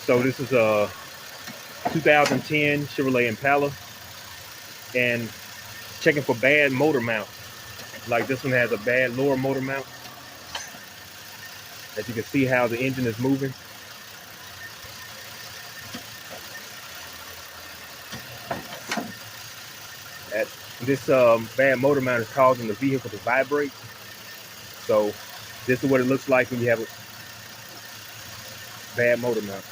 So this is a 2010 Chevrolet Impala, and checking for bad motor mounts. Like this one has a bad lower motor mount. As you can see how the engine is moving. This bad motor mount is causing the vehicle to vibrate. So this is what it looks like when you have a bad motor mount.